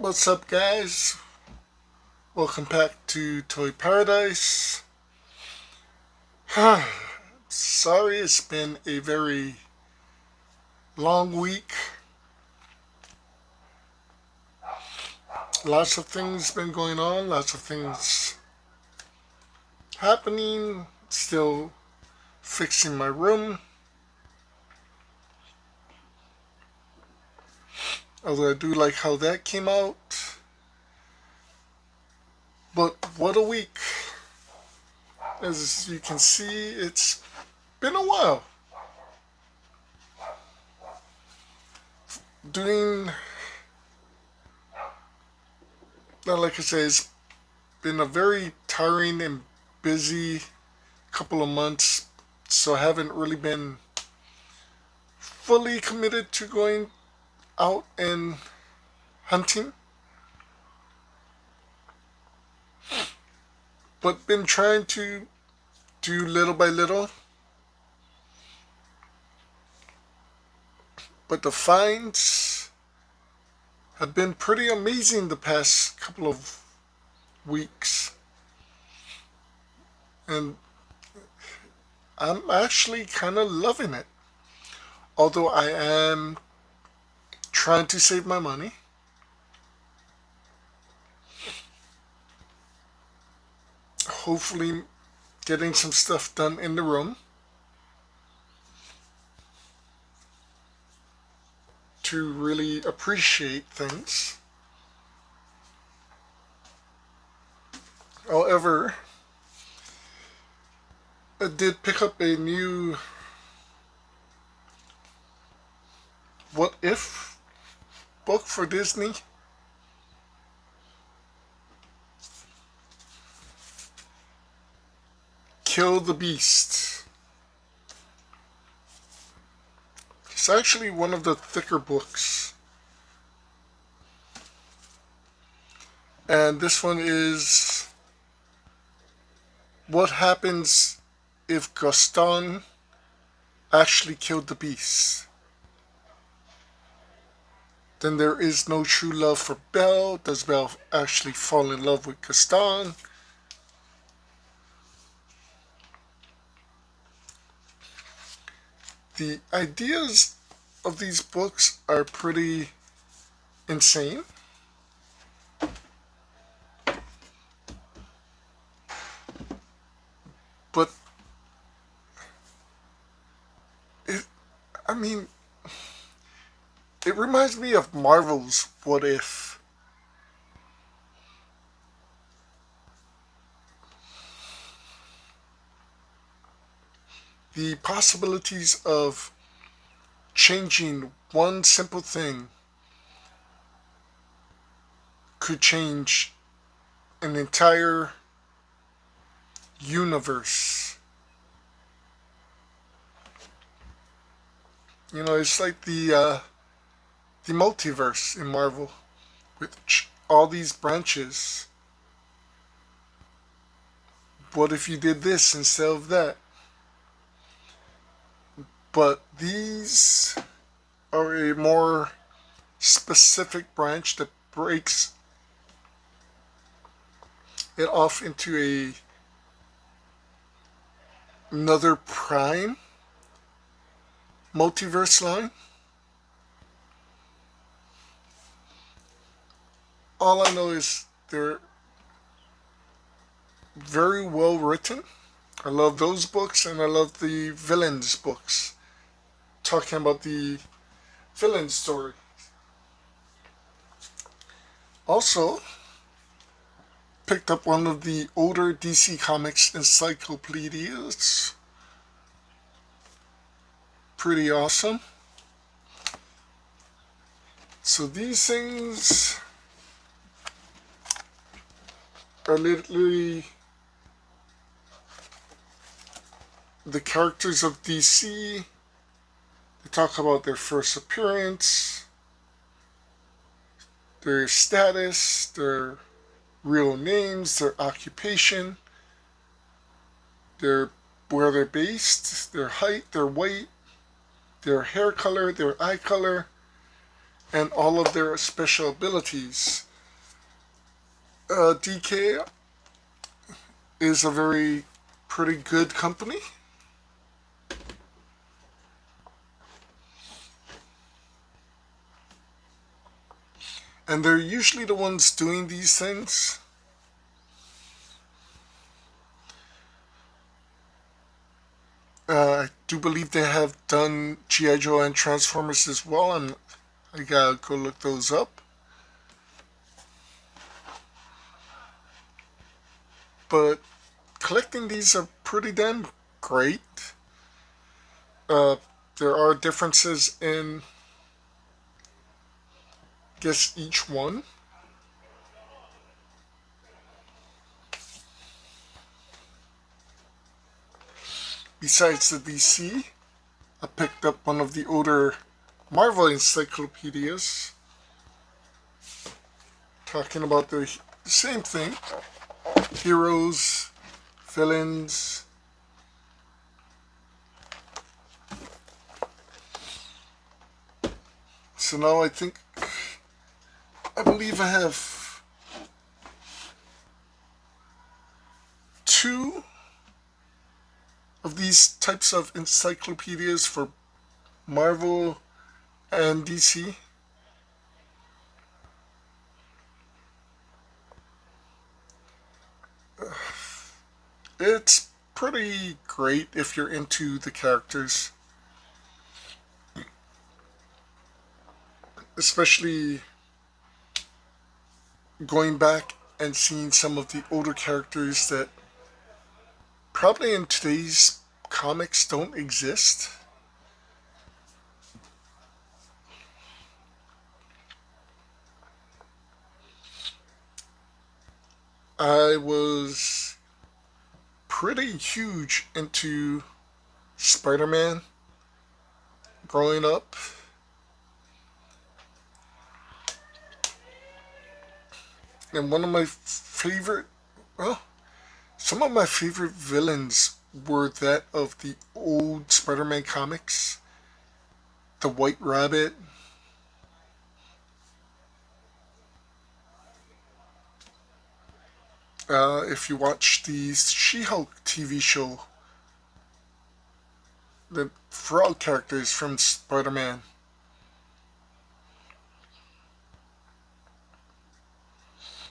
What's up, guys? Welcome back to Toy Paradise. Sorry, it's been a very long week. Lots of things been going on, lots of things happening. Still fixing my room. Although I do like how that came out. But what a week. As you can see, it's been a while. Like I say, it's been a very tiring and busy couple of months, so I haven't really been fully committed to going out and hunting, but been trying to do little by little. But the finds have been pretty amazing the past couple of weeks, and I'm actually kind of loving it. Although I am trying to save my money. Hopefully getting some stuff done in the room to really appreciate things. However, I did pick up a new What If book for Disney. Kill the Beast. It's actually one of the thicker books. And this one is what happens if Gaston actually killed the beast. Then there is no true love for Belle. Does Belle actually fall in love with Gaston? The ideas of these books are pretty insane. But it reminds me of Marvel's What If. The possibilities of changing one simple thing could change an entire universe. You know, it's like the multiverse in Marvel, with all these branches. What if you did this instead of that? But these are a more specific branch that breaks it off into another prime multiverse line. All I know is they're very well written. I love those books, and I love the villains books, talking about the villain story. Also, picked up one of the older DC Comics encyclopedias. Pretty awesome. So these things are literally the characters of DC. They talk about their first appearance, their status, their real names, their occupation, where they're based, their height, their weight, their hair color, their eye color, and all of their special abilities. DK is a very pretty good company. And they're usually the ones doing these things. I do believe they have done G.I. Joe and Transformers as well, and I gotta go look those up. But collecting these are pretty damn great. Uh, there are differences in, I guess, each one. Besides the DC, I picked up one of the older Marvel encyclopedias talking about the same thing: heroes, villains. So now I believe I have two of these types of encyclopedias for Marvel and DC. It's pretty great if you're into the characters, especially going back and seeing some of the older characters that probably in today's comics don't exist. I was pretty huge into Spider-Man growing up. And one of my favorite, well, some of my favorite villains were that of the old Spider-Man comics. The White Rabbit. If you watch the She-Hulk TV show, the frog characters from Spider-Man.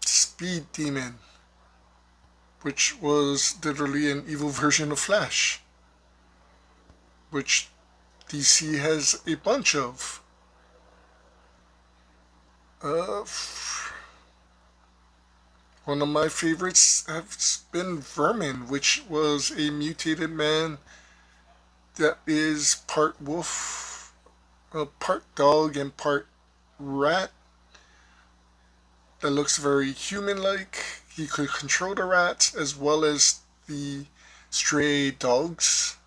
Speed Demon, which was literally an evil version of Flash, which DC has a bunch of. Uh, One of my favorites has been Vermin, which was a mutated man that is part wolf, part dog, and part rat. That looks very human-like. He could control the rats as well as the stray dogs.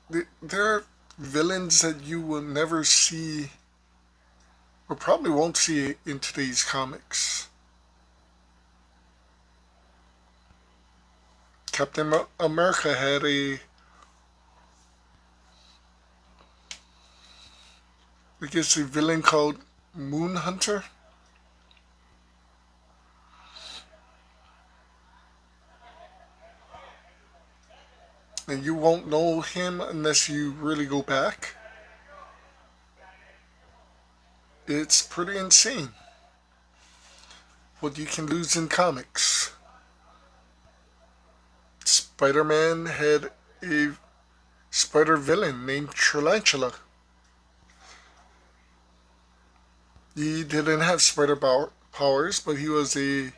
There are villains that you will never see, or probably won't see in today's comics. Captain America had a villain called Moon Hunter. And you won't know him unless you really go back. It's pretty insane what you can lose in comics. Spider-Man had a spider villain named Tarantula. He didn't have spider powers, but he was a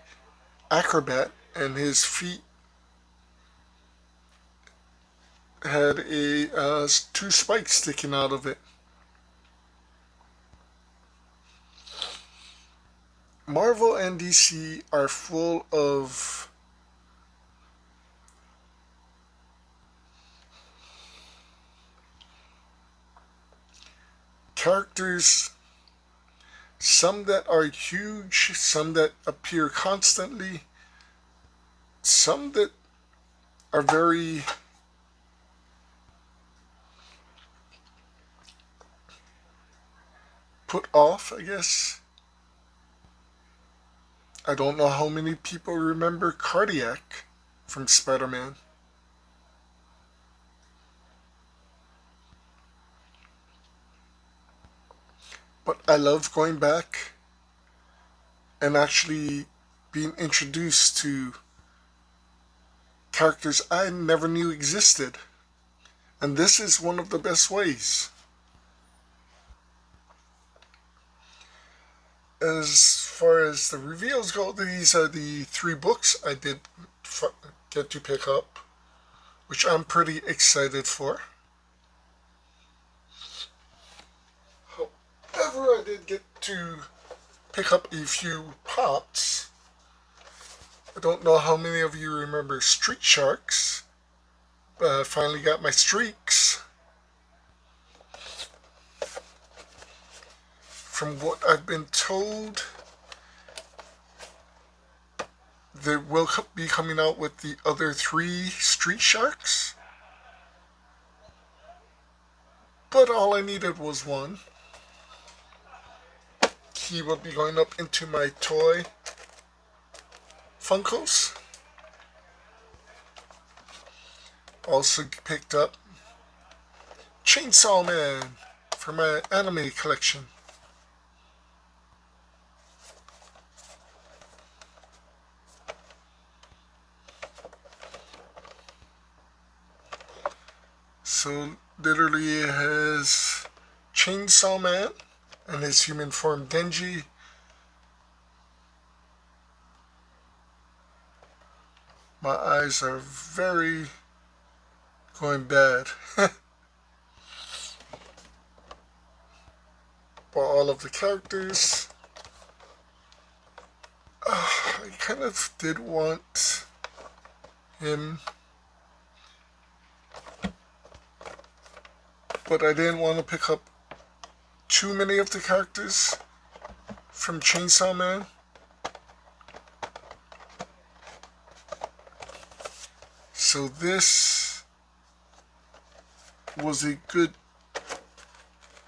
acrobat, and his feet had two spikes sticking out of it. Marvel and DC are full of characters, some that are huge, some that appear constantly, some that are very put off, I guess. I don't know how many people remember Cardiac from Spider-Man. But I love going back and actually being introduced to characters I never knew existed. And this is one of the best ways. As far as the reveals go, these are the 3 books I did get to pick up, which I'm pretty excited for. However, I did get to pick up a few pops. I don't know how many of you remember Street Sharks, but I finally got my streaks. From what I've been told, they will be coming out with the other 3 Street Sharks. But all I needed was 1. He will be going up into my toy Funkos. Also picked up Chainsaw Man for my anime collection. So literally it has Chainsaw Man and his human form Denji. My eyes are very going bad. But all of the characters, I kind of did want him, but I didn't want to pick up too many of the characters from Chainsaw Man. So this was a good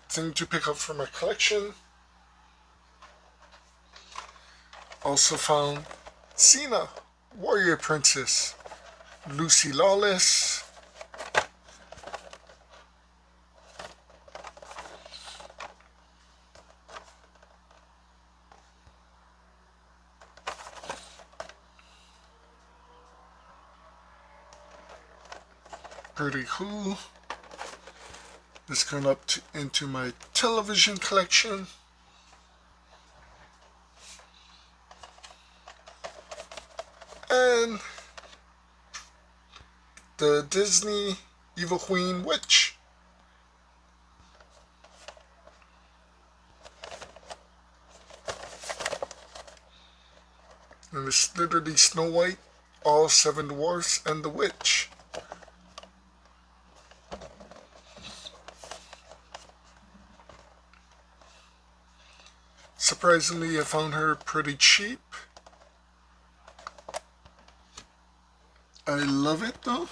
thing to pick up for my collection. Also found Xena, Warrior Princess, Lucy Lawless, pretty cool. This going up into my television collection. And the Disney Evil Queen Witch. And it's literally Snow White, all 7 dwarfs, and the witch. Surprisingly, I found her pretty cheap. I love it though.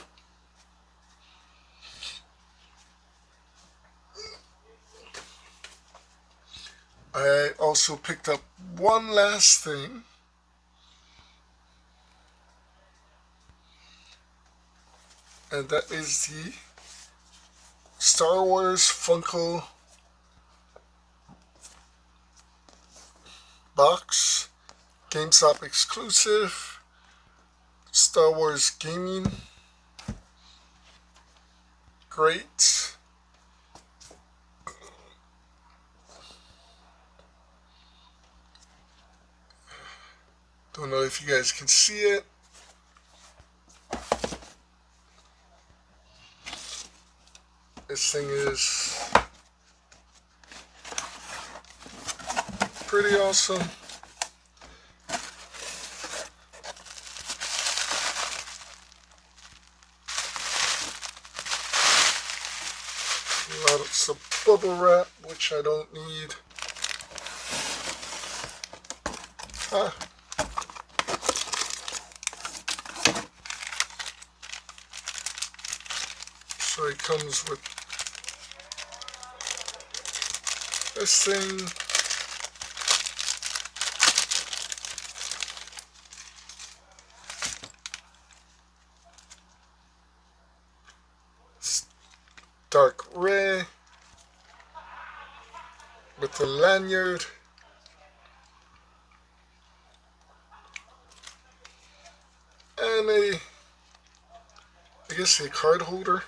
I also picked up one last thing. And that is the Star Wars Funko box, GameStop exclusive, Star Wars gaming. Great. Don't know if you guys can see it. This thing is pretty awesome. Lots of bubble wrap, which I don't need. So it comes with this thing. Dark Ray with the lanyard. And I guess a card holder.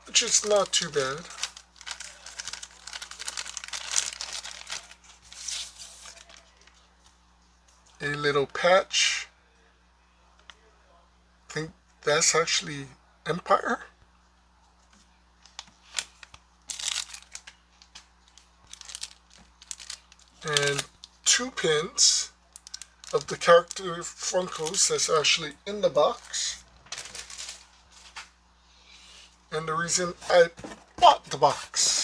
Which is not too bad. A little patch. I think that's actually Empire. And 2 pins of the character Funkos that's actually in the box. And the reason I bought the box.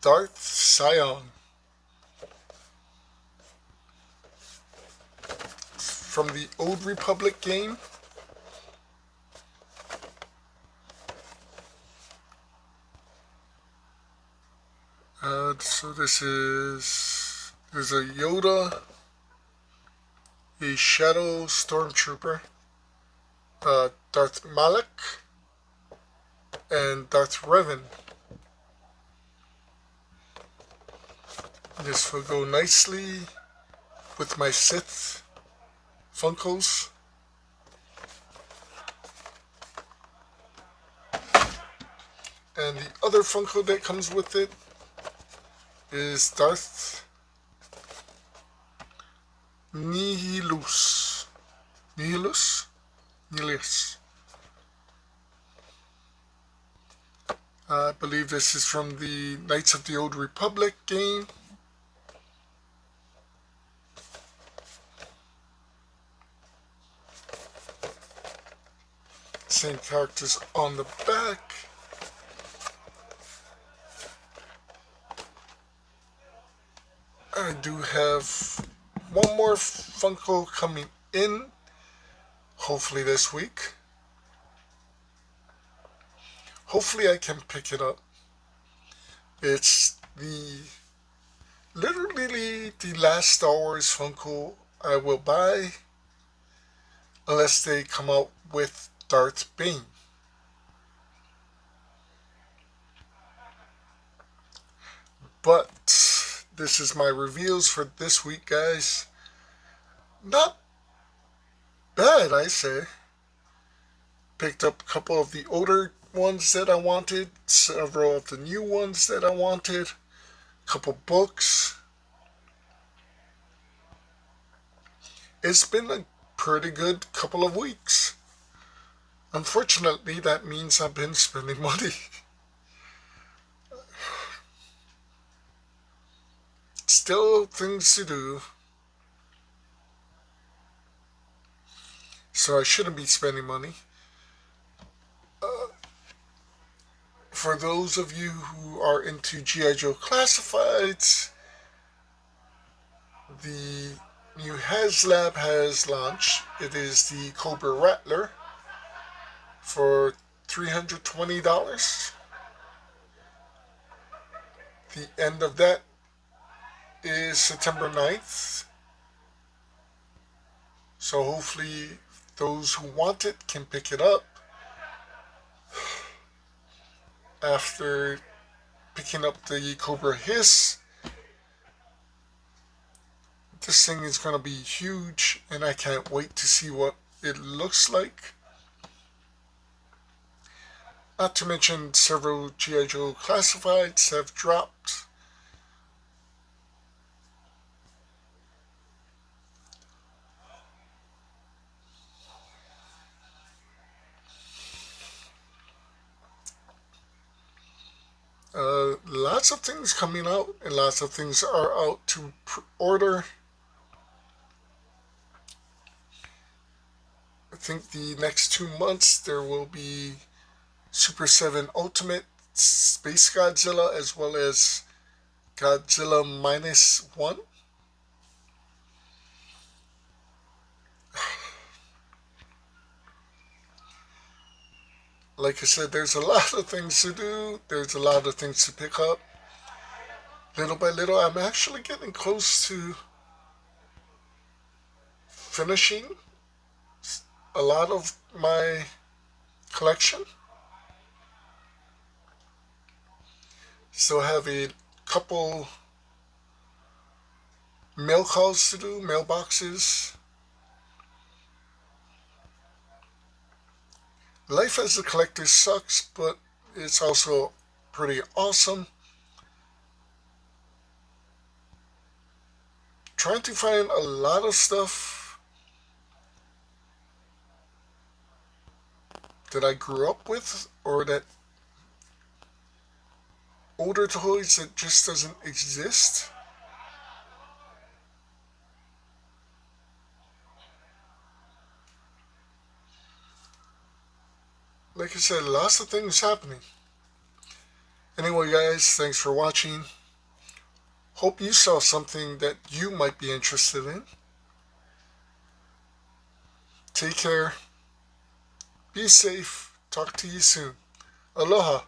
Darth Sion from the Old Republic game. So there's a Yoda, a Shadow Stormtrooper, Darth Malak, and Darth Revan. This will go nicely with my Sith Funkos. And the other Funko that comes with it is Darth Nihilus. I believe this is from the Knights of the Old Republic game. Same characters on the back. I do have one more Funko coming in, hopefully this week. Hopefully I can pick it up. It's literally the last Star Wars Funko I will buy, unless they come out with Darth Bane. But this is my reveals for this week, guys. Not bad, I say. Picked up a couple of the older ones that I wanted, several of the new ones that I wanted, a couple books. It's been a pretty good couple of weeks. Unfortunately, that means I've been spending money. Still things to do. So I shouldn't be spending money. For those of you who are into G.I. Joe Classifieds, the new HasLab has launched. It is the Cobra Rattler for $320. The end of that is September 9th. So hopefully those who want it can pick it up. After picking up the Cobra Hiss, this thing is going to be huge, and I can't wait to see what it looks like. Not to mention several G.I. Joe Classifieds have dropped. Lots of things coming out, and lots of things are out to order. I think the next 2 months there will be Super 7 Ultimate Space Godzilla as well as Godzilla Minus One. Like I said, there's a lot of things to do. There's a lot of things to pick up. Little by little, I'm actually getting close to finishing a lot of my collection. Still have a couple mail calls to do, mailboxes. Life as a collector sucks, but it's also pretty awesome. Trying to find a lot of stuff that I grew up with or that older toys that just doesn't exist. Like I said, lots of things happening. Anyway, guys, thanks for watching. Hope you saw something that you might be interested in. Take care. Be safe. Talk to you soon. Aloha.